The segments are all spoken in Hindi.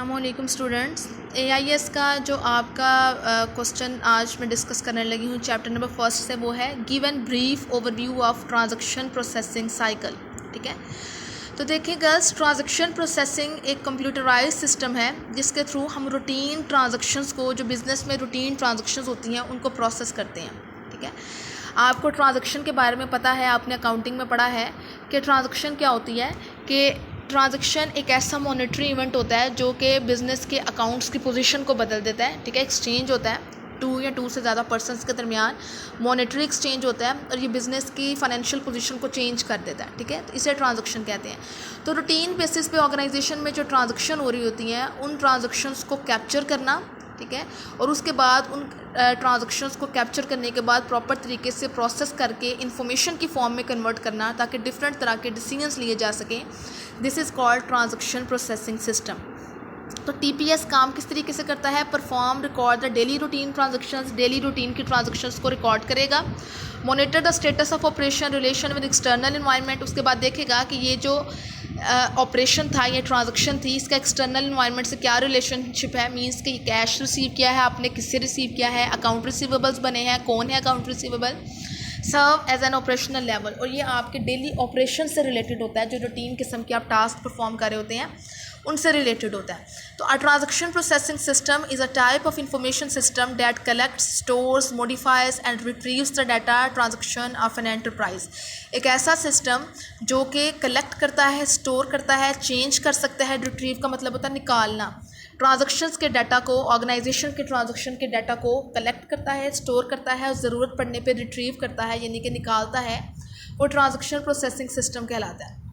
अस्सलामुअलैकुम स्टूडेंट्स। एआईएस का जो आपका क्वेश्चन आज मैं डिस्कस करने लगी हूँ चैप्टर नंबर फर्स्ट से, वो है give an brief overview of transaction processing cycle. ठीक है, तो देखिए गर्ल्स, ट्रांजैक्शन प्रोसेसिंग एक कंप्यूटराइज सिस्टम है जिसके थ्रू हम रूटीन ट्रांजैक्शंस को, जो बिज़नेस में रूटीन ट्रांजैक्शंस होती हैं, उनको प्रोसेस करते हैं। ठीक है, आपको ट्रांजैक्शन के बारे में पता है, आपने अकाउंटिंग में पढ़ा है कि ट्रांजैक्शन क्या होती है। कि ट्रांजैक्शन एक ऐसा मॉनेटरी इवेंट होता है जो कि बिज़नेस के अकाउंट्स की पोजीशन को बदल देता है। ठीक है, एक्सचेंज होता है टू या टू से ज़्यादा पर्सनस के दरमियान मॉनेटरी एक्सचेंज होता है और ये बिज़नेस की फाइनेंशियल पोजीशन को चेंज कर देता है। ठीक है, तो इसे ट्रांजैक्शन कहते हैं। तो रूटीन बेसिस पे ऑर्गेनाइजेशन में जो ट्रांजैक्शन हो रही होती हैं, उन ट्रांजैक्शंस को कैप्चर करना, ठीक है, और उसके बाद उन ट्रांजैक्शंस को कैप्चर करने के बाद प्रॉपर तरीके से प्रोसेस करके इंफॉर्मेशन की फॉर्म में कन्वर्ट करना ताकि डिफरेंट तरह के डिसीजंस लिए जा सकें। This is called transaction processing system. तो टीपीएस काम किस तरीके से करता है? Perform record the daily routine transactions, daily routine की ट्रांजैक्शंस को रिकॉर्ड करेगा। Monitor the status of operation relation with external environment, उसके बाद देखेगा कि ये जो ऑपरेशन था, ये ट्रांजैक्शन थी, इसका एक्सटर्नल इन्वायरमेंट से क्या रिलेशनशिप है। मींस कि कैश रिसीव किया है आपने, किससे रिसीव किया है, अकाउंट रिसीवेबल्स बने हैं, कौन है account receivable, serve as an operational level. और ये आपके डेली ऑपरेशन से रिलेटेड होता है, जो रूटीन किस्म के आप टास्क परफॉर्म कर रहे होते हैं उनसे रिलेटेड होता है। तो a transaction processing system is a type of information system that collects, stores, modifies and retrieves the data transaction of an enterprise. एक ऐसा सिस्टम जो कि कलेक्ट करता है, स्टोर करता है, चेंज कर सकता है। रिट्रीव का मतलब होता है निकालना। ट्रांजैक्शंस के डाटा को, ऑर्गेनाइजेशन के ट्रांजैक्शन के डाटा को कलेक्ट करता है, स्टोर करता है और ज़रूरत पड़ने पे रिट्रीव करता है, यानी कि निकालता है। वो ट्रांजैक्शन प्रोसेसिंग सिस्टम कहलाता है।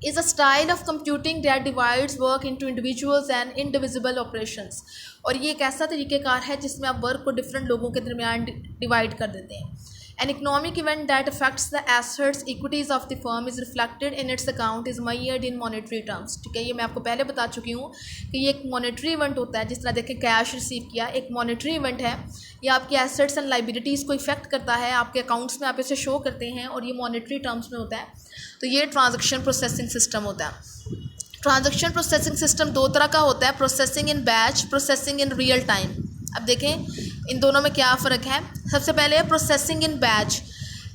is a style of computing that divides work into individuals and indivisible operations। और ये एक ऐसा तरीक़ेकार है जिसमें आप वर्क को डिफरेंट लोगों के दरमियान डिवाइड कर देते हैं। An economic event that affects the assets, equities of the firm is reflected in its account is measured in monetary terms। ठीक है, ये मैं आपको पहले बता चुकी हूँ कि ये एक मॉनेटरी इवेंट होता है। जिस तरह देखें कैश रिसीव किया, एक मॉनेटरी इवेंट है। ये आपकी एसेट्स एंड लाइबिलिटीज़ को इफेक्ट करता है, आपके अकाउंट्स में आप इसे शो करते हैं और ये मॉनेटरी टर्म्स में होता है। तो ये ट्रांजैक्शन प्रोसेसिंग सिस्टम होता है। ट्रांजैक्शन प्रोसेसिंग सिस्टम दो तरह का होता है, processing in batch, processing in real time. अब देखें इन दोनों में क्या फ़र्क है। सबसे पहले processing in batch.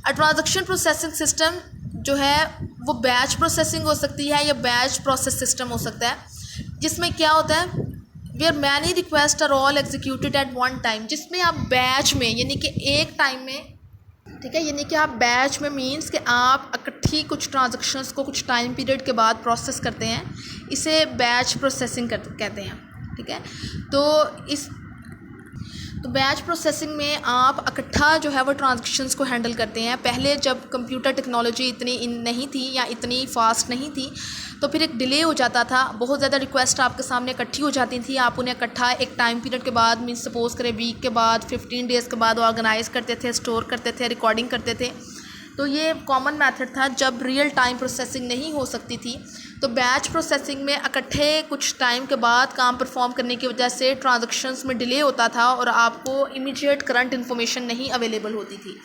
A transaction processing system जो है वो बैच प्रोसेसिंग हो सकती है या बैच प्रोसेस सिस्टम हो सकता है, जिसमें क्या होता है, where many request are all executed at one time, जिसमें आप बैच में, यानी कि एक टाइम में, ठीक है, यानी कि आप बैच में मींस कि आप इकट्ठी कुछ ट्रांजैक्शंस को कुछ टाइम पीरियड के बाद प्रोसेस करते हैं, इसे बैच प्रोसेसिंग कहते हैं। ठीक है, तो बैच प्रोसेसिंग में आप इकट्ठा जो है वो ट्रांजैक्शंस को हैंडल करते हैं। पहले जब कंप्यूटर टेक्नोलॉजी इतनी नहीं थी या इतनी फास्ट नहीं थी, तो फिर एक डिले हो जाता था, बहुत ज़्यादा रिक्वेस्ट आपके सामने इकट्ठी हो जाती थी। आप उन्हें इकट्ठा एक टाइम पीरियड के बाद, मीन्स सपोज़ करें वीक के बाद, 15 डेज़ के बाद ऑर्गेनाइज़ करते थे, स्टोर करते थे, रिकॉर्डिंग करते थे। तो ये कॉमन मेथड था जब रियल टाइम प्रोसेसिंग नहीं हो सकती थी। तो बैच प्रोसेसिंग में इकट्ठे कुछ टाइम के बाद काम परफॉर्म करने की वजह से ट्रांजैक्शंस में डिले होता था और आपको इमीडिएट करंट इन्फॉर्मेशन नहीं अवेलेबल होती थी।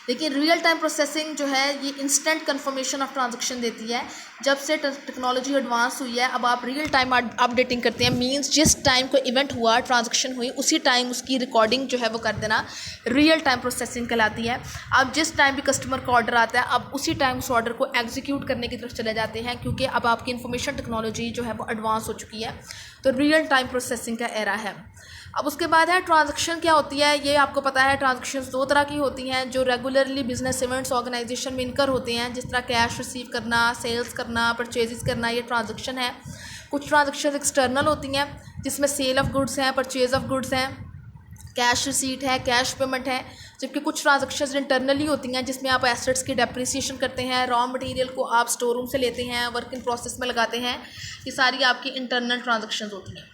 लेकिन रियल टाइम प्रोसेसिंग जो है ये इंस्टेंट कंफर्मेशन ऑफ ट्रांजैक्शन देती है। जब से टेक्नोलॉजी एडवांस हुई है, अब आप रियल टाइम अपडेटिंग करते हैं। मींस जिस टाइम को इवेंट हुआ, ट्रांजैक्शन हुई, उसी टाइम उसकी रिकॉर्डिंग जो है वो कर देना रियल टाइम प्रोसेसिंग कहलाती है। अब जिस टाइम भी कस्टमर का ऑर्डर आता है, अब उसी टाइम उस ऑर्डर को एग्जीक्यूट करने की तरफ चले जाते हैं, क्योंकि अब आपकी इन्फॉर्मेशन टेक्नोलॉजी जो है वो एडवांस हो चुकी है। तो रियल टाइम प्रोसेसिंग का एरा है। अब उसके बाद है ट्रांजैक्शन क्या होती है। ये आपको पता है ट्रांजैक्शंस दो तरह की होती हैं जो रेगुलरली बिजनेस इवेंट्स ऑर्गेनाइजेशन में इनकर होते हैं, जिस तरह कैश रिसीव करना, सेल्स करना, परचेजेस करना, ये ट्रांजैक्शन है। कुछ ट्रांजैक्शन एक्सटर्नल होती हैं जिसमें सेल ऑफ गुड्स हैं, परचेज ऑफ गुड्स हैं, कैश रिसीट है, कैश पेमेंट है। जबकि कुछ ट्रांजैक्शंस इंटरनली होती हैं जिसमें आप एसेट्स की डेप्रिसिएशन करते हैं, रॉ मटेरियल को आप स्टोर रूम से लेते हैं, वर्क इन प्रोसेस में लगाते हैं। ये सारी आपकी इंटरनल ट्रांजैक्शंस होती हैं।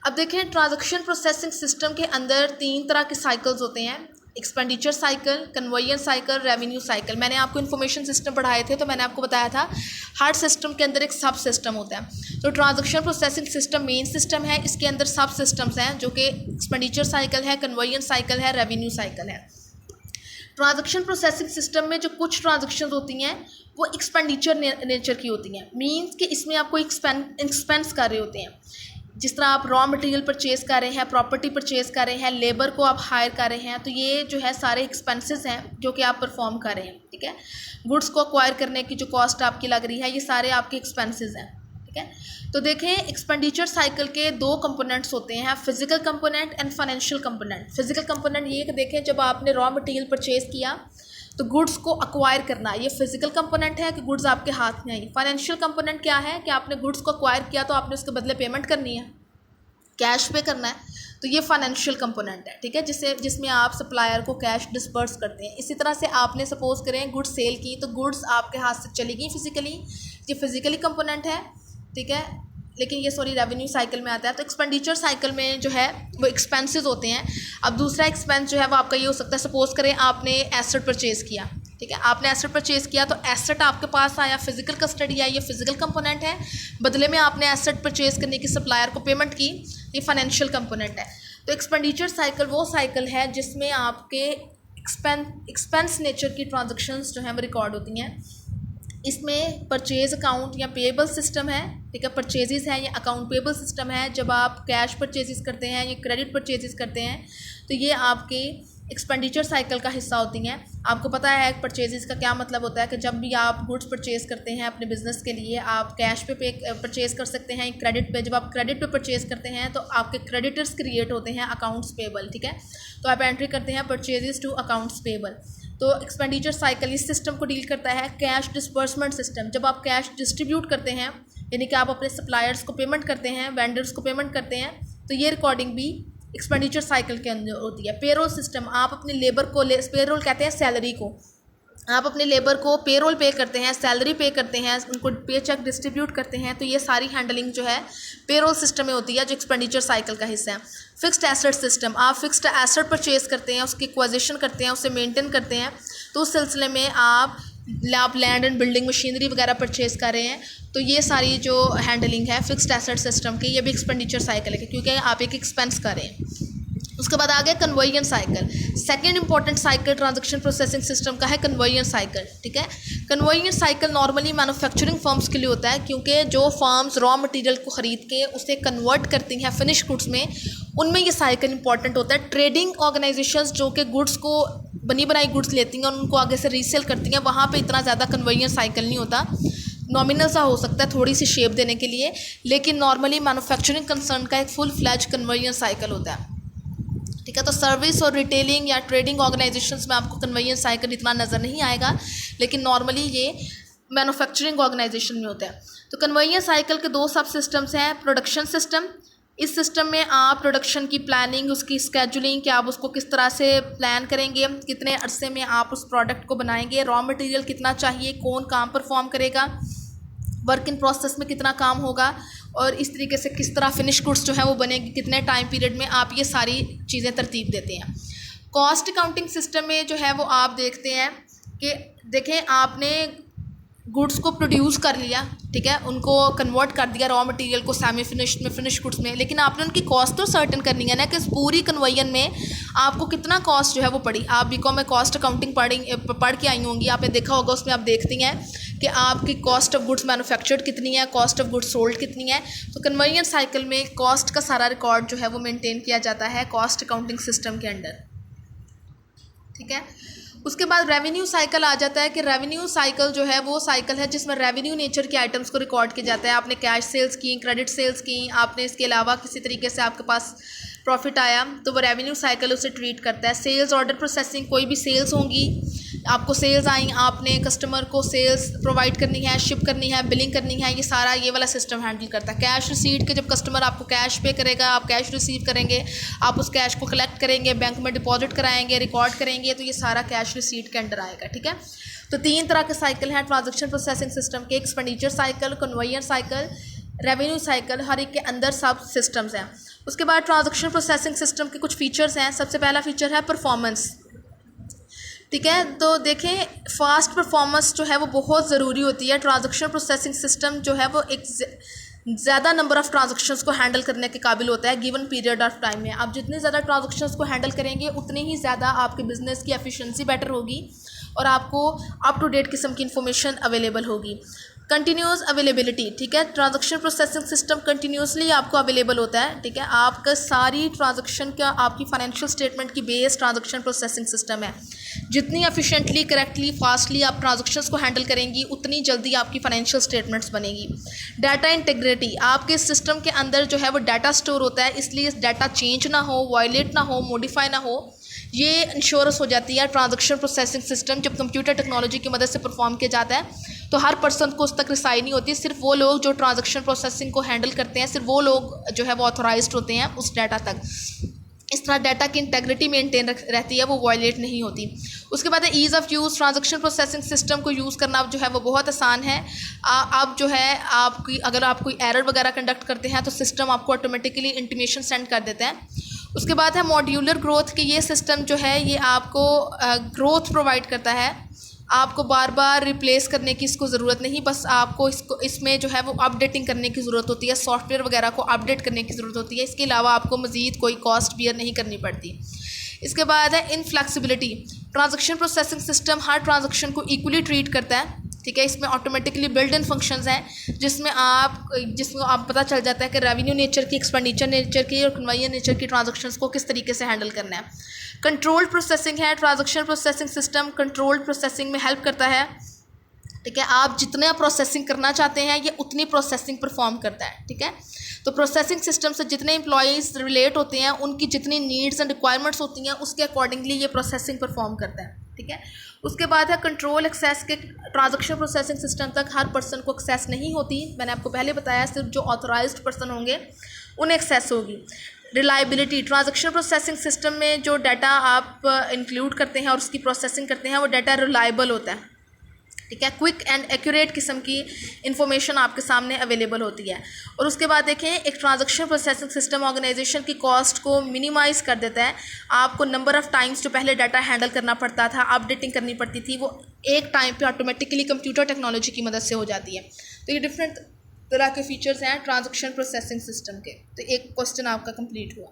अब देखें ट्रांजैक्शन प्रोसेसिंग सिस्टम के अंदर तीन तरह के साइकिल्स होते हैं, expenditure cycle, conversion cycle, revenue cycle. मैंने आपको इन्फॉर्मेशन सिस्टम पढ़ाए थे तो मैंने आपको बताया था हर सिस्टम के अंदर एक सब सिस्टम होता है। तो transaction processing system main system है, इसके अंदर सब सिस्टम्स हैं जो कि एक्सपेंडिचर साइकिल है, कन्वर्जन साइकिल है, रेवेन्यू साइकिल है। ट्रांजैक्शन प्रोसेसिंग सिस्टम में जो कुछ ट्रांजैक्शन होती हैं वो एक्सपेंडिचर नेचर की होती हैं, मींस कि इसमें आप कोई एक्सपेंस कर रहे होते हैं। जिस तरह आप रॉ मटेरियल परचेज कर रहे हैं, प्रॉपर्टी परचेज कर रहे हैं, लेबर को आप हायर कर रहे हैं, तो ये जो है सारे एक्सपेंसेस हैं जो कि आप परफॉर्म कर रहे हैं, ठीक है। गुड्स को अक्वायर करने की जो कॉस्ट आपकी लग रही है, ये सारे आपके एक्सपेंसेस हैं, ठीक है। तो देखें, एक्सपेंडिचर साइकिल के दो कंपोनेंट्स होते हैं, physical component and financial component. Physical component ये कि देखें, जब आपने रॉ मटेरियल परचेज किया तो गुड्स को अक्वायर करना, ये फिजिकल कंपोनेंट है कि गुड्स आपके हाथ में आई। फाइनेंशियल कंपोनेंट क्या है कि आपने गुड्स को अक्वायर किया तो आपने उसके बदले पेमेंट करनी है, कैश पे करना है, तो ये फाइनेंशियल कंपोनेंट है, ठीक है, जिसमें आप सप्लायर को कैश डिस्पर्स करते हैं। इसी तरह से आपने सपोज करें गुड्स सेल की, तो गुड्स आपके हाथ से चली गई फिजिकली, ये फिजिकली कंपोनेंट है, ठीक है, लेकिन ये रेवेन्यू साइकिल में आता है। तो एक्सपेंडिचर साइकिल में जो है वो एक्सपेंसेस होते हैं। अब दूसरा एक्सपेंस जो है वो आपका ये हो सकता है, सपोज करें आपने एसेट परचेज किया, ठीक है, आपने एसेट परचेज किया तो एसेट आपके पास आया, फिजिकल कस्टडी आई, ये फिजिकल कंपोनेंट है। बदले में आपने एसेट परचेज करने की सप्लायर को पेमेंट की, ये फाइनेंशियल कंपोनेंट है। तो एक्सपेंडिचर साइकिल वो साइकिल है जिसमें आपके एक्सपेंस नेचर की ट्रांजेक्शन्स जो हैं वो रिकॉर्ड होती हैं। इसमें परचेज अकाउंट या पेएबल सिस्टम है, ठीक है, परचेजेस है या अकाउंट पेएबल सिस्टम है। जब आप कैश परचेजेस करते हैं या क्रेडिट परचेजेस करते हैं तो ये आपके एक्सपेंडिचर साइकिल का हिस्सा होती हैं। आपको पता है परचेजेस का क्या मतलब होता है कि जब भी आप गुड्स परचेज करते हैं अपने बिजनेस के लिए, आप कैश पे परचेज कर सकते हैं, क्रेडिट पे। जब आप क्रेडिट पे परचेज करते हैं तो आपके क्रेडिटर्स क्रिएट होते हैं, अकाउंट्स पेएबल, ठीक है। तो आप एंट्री करते हैं परचेजेस टू अकाउंट्स पेएबल। तो एक्सपेंडिचर साइकिल इस सिस्टम को डील करता है। कैश डिस्बर्समेंट सिस्टम, जब आप कैश डिस्ट्रीब्यूट करते हैं, यानी कि आप अपने सप्लायर्स को पेमेंट करते हैं, वेंडर्स को पेमेंट करते हैं, तो ये रिकॉर्डिंग भी एक्सपेंडिचर साइकिल के अंदर होती है। पेरोल सिस्टम, आप अपने लेबर को पेरोल कहते हैं सैलरी को, आप अपने लेबर को पेरोल पे करते हैं, सैलरी पे करते हैं, उनको पे चेक डिस्ट्रीब्यूट करते हैं, तो ये सारी हैंडलिंग जो है पेरोल सिस्टम में होती है, जो एक्सपेंडिचर साइकिल का हिस्सा है। फिक्स्ड एसेट सिस्टम, आप फिक्स्ड एसेट परचेज करते हैं, उसकी एक्विजिशन करते हैं, उसे मेंटेन करते हैं, तो उस सिलसिले में आप लैंड एंड बिल्डिंग मशीनरी वगैरह परचेज कर रहे हैं, तो ये सारी जो हैंडलिंग है फिक्स्ड एसेट सिस्टम की, ये भी एक्सपेंडिचर साइकिल है क्योंकि आप एक एक्सपेंस कर रहे हैं। उसके बाद आ गया conversion cycle. Second important cycle transaction processing system का है कन्वर्जन साइकिल, ठीक है। Conversion cycle normally manufacturing firms के लिए होता है, क्योंकि जो फर्म्स रॉ मटेरियल को ख़रीद के उसे कन्वर्ट करती हैं फिनिश गुड्स में, उनमें ये साइकिल इंपॉर्टेंट होता है। ट्रेडिंग ऑर्गेनाइजेशंस जो कि गुड्स को बनी बनाई गुड्स लेती हैं और उनको आगे से रीसेल करती हैं, वहाँ पर इतना ज़्यादा कन्वर्जन साइकिल नहीं होता, नॉमिनल सा हो सकता है थोड़ी सी शेप देने के लिए, लेकिन नॉर्मली मैन्युफैक्चरिंग कंसर्न का एक फुल फ्लैज कन्वर्जन साइकिल होता है, ठीक है। तो सर्विस और रिटेलिंग या ट्रेडिंग ऑर्गेनाइजेशंस में आपको कन्वर्जन साइकिल इतना नज़र नहीं आएगा, लेकिन नॉर्मली ये मैन्युफैक्चरिंग ऑर्गेनाइजेशन में होता है। तो कन्वर्जन साइकिल के दो सब सिस्टम्स हैं। प्रोडक्शन सिस्टम, इस सिस्टम में आप प्रोडक्शन की प्लानिंग, उसकी स्केजुलिंग, कि आप उसको किस तरह से प्लान करेंगे, कितने अरसे में आप उस प्रोडक्ट को बनाएंगे, रॉ मटेरियल कितना चाहिए, कौन काम परफॉर्म करेगा, वर्क इन प्रोसेस में कितना काम होगा, और इस तरीके से किस तरह फिनिश गुड्स जो है वो बनेगी, कितने टाइम पीरियड में, आप ये सारी चीज़ें तरतीब देते हैं। कॉस्ट अकाउंटिंग सिस्टम में जो है वो आप देखते हैं कि देखें, आपने गुड्स को प्रोड्यूस कर लिया, ठीक है, उनको कन्वर्ट कर दिया रॉ मटेरियल को सेमी फिनिश्ड में, फिनिश गुड्स में, लेकिन आपने उनकी कॉस्ट तो सर्टेन करनी है ना, कि इस पूरी कन्वर्जन में आपको कितना कॉस्ट जो है वो पड़ी। आप बीकॉम में कॉस्ट अकाउंटिंग पढ़ के आई होंगी, आपने देखा होगा, उसमें आप देखती हैं कि आपकी कॉस्ट ऑफ गुड्स मैन्युफैक्चर्ड कितनी है, कॉस्ट ऑफ गुड्स सोल्ड कितनी है। तो कन्वर्जन साइकिल में कॉस्ट का सारा रिकॉर्ड जो है वो मेंटेन किया जाता है कॉस्ट अकाउंटिंग सिस्टम के अंडर, ठीक है। उसके बाद रेवेन्यू साइकिल आ जाता है कि रेवेन्यू साइकिल जो है वो साइकिल है जिसमें रेवेन्यू नेचर के आइटम्स को रिकॉर्ड किया जाता है। आपने कैश सेल्स की, क्रेडिट सेल्स की, आपने इसके अलावा किसी तरीके से आपके पास प्रॉफिट आया, तो वो रेवेन्यू साइकिल उसे ट्रीट करता है। सेल्स ऑर्डर प्रोसेसिंग, कोई भी सेल्स होंगी, आपको सेल्स आई, आपने कस्टमर को सेल्स प्रोवाइड करनी है, शिप करनी है, बिलिंग करनी है, ये सारा ये वाला सिस्टम हैंडल करता है। कैश रिसीट के, जब कस्टमर आपको कैश पे करेगा, आप कैश रिसीव करेंगे, आप उस कैश को कलेक्ट करेंगे, बैंक में डिपॉजिट कराएंगे, रिकॉर्ड करेंगे, तो ये सारा कैश रिसीट के अंडर आएगा, ठीक है। तो तीन तरह के साइकिल हैं ट्रांजैक्शन प्रोसेसिंग सिस्टम के, expenditure cycle, conversion cycle, revenue cycle, हर एक के अंदर सब सिस्टम्स हैं। उसके बाद ट्रांजैक्शन प्रोसेसिंग सिस्टम के कुछ फीचर्स हैं। सबसे पहला फीचर है परफॉर्मेंस, ठीक है। तो देखें, फास्ट परफॉर्मेंस जो है वो बहुत ज़रूरी होती है। ट्रांजैक्शन प्रोसेसिंग सिस्टम जो है वो एक ज़्यादा नंबर ऑफ़ ट्रांजैक्शंस को हैंडल करने के काबिल होता है गिवन पीरियड ऑफ टाइम में। आप जितने ज़्यादा ट्रांजैक्शंस को हैंडल करेंगे उतनी ही ज़्यादा आपके बिज़नेस की एफिशिएंसी बेटर होगी और आपको अप टू डेट किस्म की इन्फॉर्मेशन अवेलेबल होगी। कंटिन्यूस अवेलेबिलिटी, ठीक है, ट्रांजैक्शन प्रोसेसिंग सिस्टम कंटिन्यूसली आपको अवेलेबल होता है, ठीक है। आपका सारी ट्रांजैक्शन का आपकी फाइनेंशियल स्टेटमेंट की बेस ट्रांजैक्शन प्रोसेसिंग सिस्टम है। जितनी एफिशिएंटली, करेक्टली, फास्टली आप ट्रांजैक्शंस को हैंडल करेंगी उतनी जल्दी आपकी फाइनेंशियल स्टेटमेंट्स बनेगी। डाटा इंटीग्रिटी, आपके सिस्टम के अंदर जो है वो डाटा स्टोर होता है, इसलिए डाटा चेंज ना हो, वायलेट ना हो, मॉडिफाई ना हो, ये इंश्योरेंस हो जाती है। ट्रांजैक्शन प्रोसेसिंग सिस्टम जब कंप्यूटर टेक्नोलॉजी की मदद से परफॉर्म किया जाता है तो हर पर्सन को उस तक रसाई नहीं होती। सिर्फ वो लोग जो ट्रांजैक्शन प्रोसेसिंग को हैंडल करते हैं, सिर्फ वो लोग जो है वो ऑथोराइज्ड होते हैं उस डाटा तक। इस तरह डाटा की इंटेग्रिटी मेंटेन रहती है, वो वायलेट नहीं होती। उसके बाद है ease of use. Transaction processing system को यूज़ करना जो है वो बहुत आसान है। आप जो है आपकी अगर आप कोई एरर वगैरह कंडक्ट करते हैं तो सिस्टम आपको ऑटोमेटिकली इंटीमेशन सेंड कर देता है। उसके बाद है मॉड्यूलर ग्रोथ, कि ये सिस्टम जो है ये आपको ग्रोथ प्रोवाइड करता है। आपको बार बार रिप्लेस करने की इसको ज़रूरत नहीं, बस आपको इसमें जो है वो अपडेटिंग करने की ज़रूरत होती है, सॉफ्टवेयर वगैरह को अपडेट करने की ज़रूरत होती है। इसके अलावा आपको मज़ीद कोई कॉस्ट बियर नहीं करनी पड़ती। इसके बाद है इनफ्लेक्सिबिलिटी। ट्रांजैक्शन प्रोसेसिंग सिस्टम हर ट्रांजैक्शन को इक्वली ट्रीट करता है, ठीक है। इसमें ऑटोमेटिकली बिल्ट इन फंक्शंस हैं जिसमें आप पता चल जाता है कि रेवेन्यू नेचर की, एक्सपेंडिचर नेचर की और कन्वेयर नेचर की ट्रांजैक्शंस को किस तरीके से हैंडल करना है। कंट्रोल्ड प्रोसेसिंग है। Transaction processing system controlled processing में हेल्प करता है, ठीक है। आप जितना प्रोसेसिंग करना चाहते हैं ये उतनी प्रोसेसिंग परफॉर्म करता है, ठीक है। तो प्रोसेसिंग सिस्टम से जितने एम्प्लॉयज़ रिलेट होते हैं उनकी जितनी नीड्स एंड रिक्वायरमेंट्स होती हैं उसके अकॉर्डिंगली ये प्रोसेसिंग परफॉर्म करता है, ठीक है। उसके बाद है कंट्रोल एक्सेस के। ट्रांजैक्शन प्रोसेसिंग सिस्टम तक हर पर्सन को एक्सेस नहीं होती, मैंने आपको पहले बताया, सिर्फ जो ऑथोराइज्ड पर्सन होंगे उन्हें एक्सेस होगी। रिलायबिलिटी। ट्रांजैक्शन प्रोसेसिंग सिस्टम में जो डाटा आप इंक्लूड करते हैं और उसकी प्रोसेसिंग करते हैं वो डाटा रिलायबल होता है, ठीक है। क्विक एंड एक्यूरेट किस्म की इंफॉर्मेशन आपके सामने अवेलेबल होती है। और उसके बाद देखें, एक ट्रांजैक्शन प्रोसेसिंग सिस्टम ऑर्गेनाइजेशन की कॉस्ट को मिनिमाइज़ कर देता है। आपको नंबर ऑफ़ टाइम्स जो पहले डाटा हैंडल करना पड़ता था, अपडेटिंग करनी पड़ती थी, वो एक टाइम पे ऑटोमेटिकली कंप्यूटर टेक्नोलॉजी की मदद से हो जाती है। तो ये डिफरेंट तरह के फीचर्स हैं ट्रांजैक्शन प्रोसेसिंग सिस्टम के। तो एक क्वेश्चन आपका कंप्लीट हुआ।